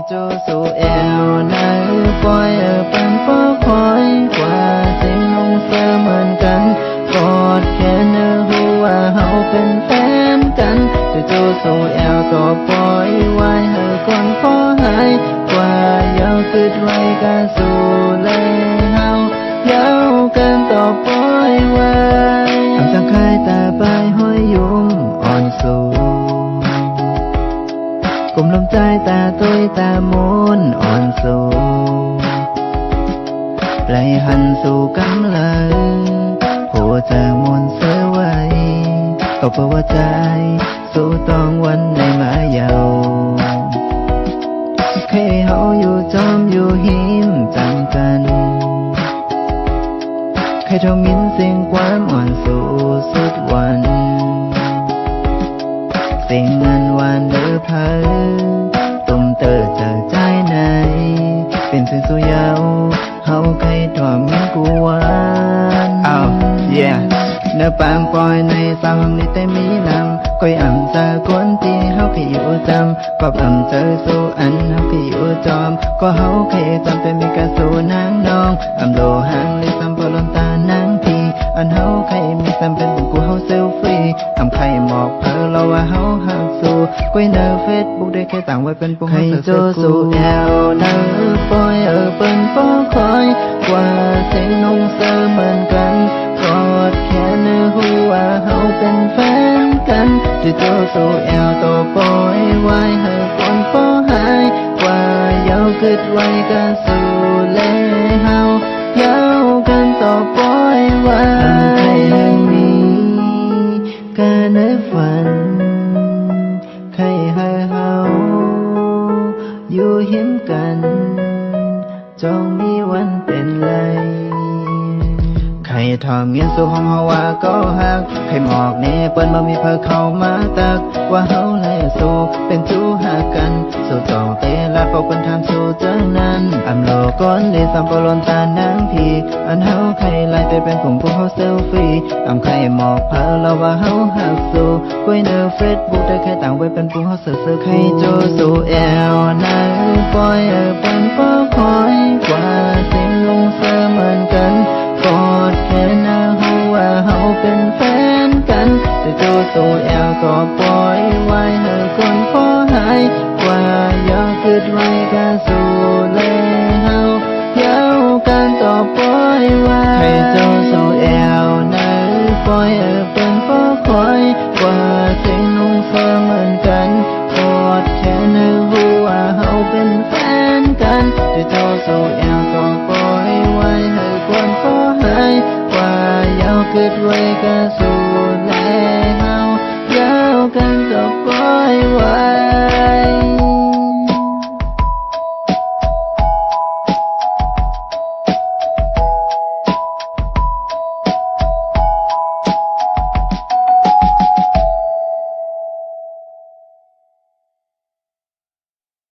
โจสู่แอวนาปล่อยเป็นป้อคอยกว่าเสียงลงเสเหมือนกันกอดแค่เนื้อหัวเฮาเป็นแฟนกันโจสู่แอวต่อปล่อยไว้ให้ก่อนขอหายกว่าเยาคืดไว้กันสู่เลยเฮาเยากันต่อปล่อยไว้ทำสังคายตาไปห้อยยุ่มอ่อนสูกลุ่มลมใจตาตุยตามนอ่อนสูไหลหันสู่กำเลยหัวใจมนเสือไว้ก็เพื่อว่าใจสู่ต้องวันในมาเยาเคยเฮาอยู่จอมอยู่หิมจำกันเคยทองมินเสียงความอ่อนสู่สุดวันเสียงเงินวานเดือเพอตุ่มเตอเจอใจในเป็นเสียงสุยาวเฮาเคยถ่อมมินกูวานเนื้อปามปล่อยในสาวนี้แต่มีนำก้อยอ่ำจากคนที่เฮาเคยอยู่จำก็อ่ำเจอสู่อันเฮาเคยอยู่จอมก็เฮาเคยจำเป็นมีกระสู่นางน้องอ่ำโลหางเลยซ้ำพอลนตานางพีอันเฮาเคยมีซ้ำเป็นบุญกูเฮาเซลฟี่อ่ำใครหมอกเพอเราว่าเฮาหักสู่ก้อยเนื้อเฟซบุ๊กได้แค่ต่างไว้เป็นปุ่มให้โจสู่แอวเนื้อปล่อยเป็นป้อคอยกว่าเสียงนงเสเหมือนกันกอดแค่เนื้อหัวเฮาเป็นแฟนกันจะโจสู่แอวต่อปล่อยไว้ให้คนพอหายกว่าเยาคืดไว้กันสู่เลยเฮาเยากันต่อปล่อยไว้ใครยังมีกันในฝันใครให้เฮาอยู่หิมกันจงมีวันเป็นไรใครทอมเงียนสู่ห้องเฮาว่าก็หักให้หมอกเน่เปิ้นบ่มีเพอเข้ามาตักว่าเฮาและสู่เป็นจู้หักกันสู่ต่อเตลาดเฝ้าเปิ้นถามสู่จังนั้นอำโลก้อนเลยซ้ำบ่ลนตานางพี่อันเฮาใครไล่ไปเป็นกลุ่มพวกเฮาเซลฟี่อำใครหมอกเพอเราว่าเฮาหักสู่ก้อยเนื้อเฟซบุ๊กได้แค่ต่างไว้เป็นปุ่มเฮาเสือใครโจสู่แอวนาปล่อยเป็นป้อคอยกว่าเสียงลงเสเหมือนกันกอดแค่เนื้อหัวเฮาเป็นแฟนกันจะโจสู่แอวก็ปล่อยไว้ให้คนพอหายกว่าเยาคืดไว้กันสู่เลยเฮาเยากันต่อปล่อยไว้ให้โจสู่แอวเนื้อปล่อยเป็นป้อคอยกว่าเสียงนุ่งเสเหมือนกันกอดแค่เนื้อหัวเฮาเป็นแฟนกันจะโจสู่แอวก็ปล่อยไว้ให้คนพอหายกว่าเยาคืดไว้กันสู่